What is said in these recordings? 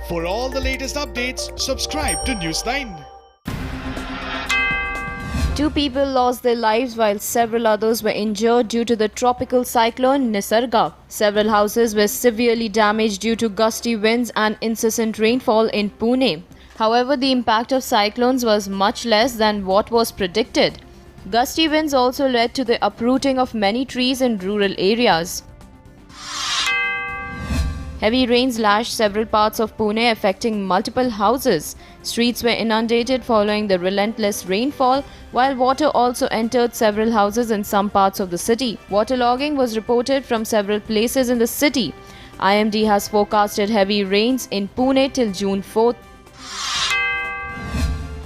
For all the latest updates, subscribe to News9. Two people lost their lives while several others were injured due to the tropical cyclone Nisarga. Several houses were severely damaged due to gusty winds and incessant rainfall in Pune. However, the impact of cyclones was much less than what was predicted. Gusty winds also led to the uprooting of many trees in rural areas. Heavy rains lashed several parts of Pune, affecting multiple houses. Streets were inundated following the relentless rainfall, while water also entered several houses in some parts of the city. Waterlogging was reported from several places in the city. IMD has forecasted heavy rains in Pune till June 4th.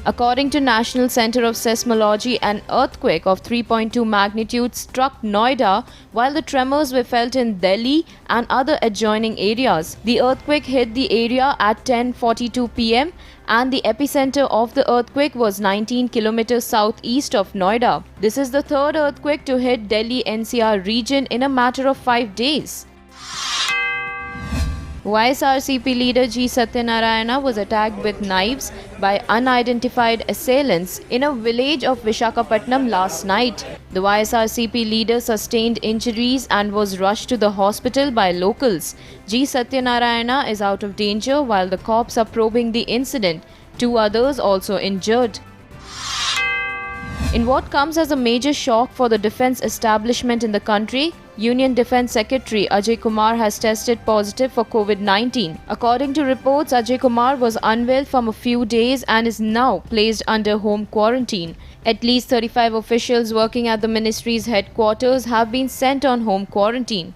According to National Center of Seismology, an earthquake of 3.2 magnitude struck Noida, while the tremors were felt in Delhi and other adjoining areas. The earthquake hit the area at 10:42 p.m. and the epicenter of the earthquake was 19 kilometers southeast of Noida. This is the third earthquake to hit Delhi NCR region in a matter of 5 days. YSRCP leader G. Satyanarayana was attacked with knives by unidentified assailants in a village of Visakhapatnam last night. The YSRCP leader sustained injuries and was rushed to the hospital by locals. G. Satyanarayana is out of danger while the cops are probing the incident. 2 others also injured. In what comes as a major shock for the defense establishment in the country, Union Defence Secretary Ajay Kumar has tested positive for COVID-19. According to reports, Ajay Kumar was unwell for a few days and is now placed under home quarantine. At least 35 officials working at the ministry's headquarters have been sent on home quarantine.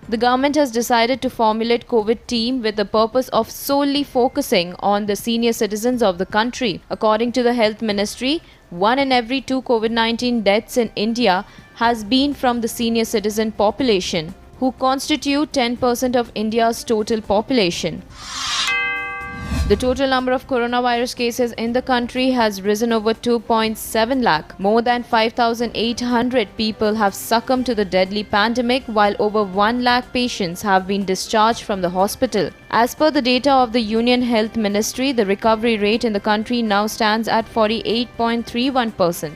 The government has decided to formulate COVID team with the purpose of solely focusing on the senior citizens of the country. According to the Health Ministry, 1 in every 2 COVID-19 deaths in India has been from the senior citizen population, who constitute 10% of India's total population. The total number of coronavirus cases in the country has risen over 2.7 lakh. More than 5,800 people have succumbed to the deadly pandemic, while over 1 lakh patients have been discharged from the hospital. As per the data of the Union Health Ministry, the recovery rate in the country now stands at 48.31%.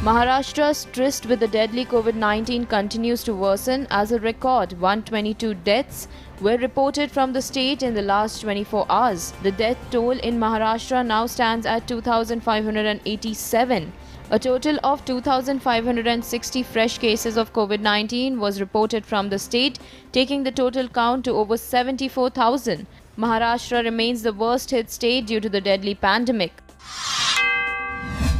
Maharashtra's tryst with the deadly COVID-19 continues to worsen as a record 122 deaths were reported from the state in the last 24 hours. The death toll in Maharashtra now stands at 2,587. A total of 2,560 fresh cases of COVID-19 was reported from the state, taking the total count to over 74,000. Maharashtra remains the worst hit state due to the deadly pandemic.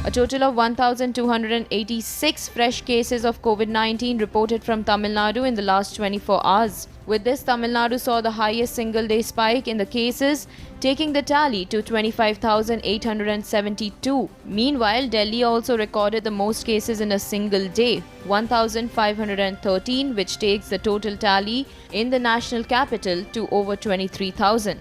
A total of 1,286 fresh cases of COVID-19 reported from Tamil Nadu in the last 24 hours. With this, Tamil Nadu saw the highest single-day spike in the cases, taking the tally to 25,872. Meanwhile, Delhi also recorded the most cases in a single day, 1,513, which takes the total tally in the national capital to over 23,000.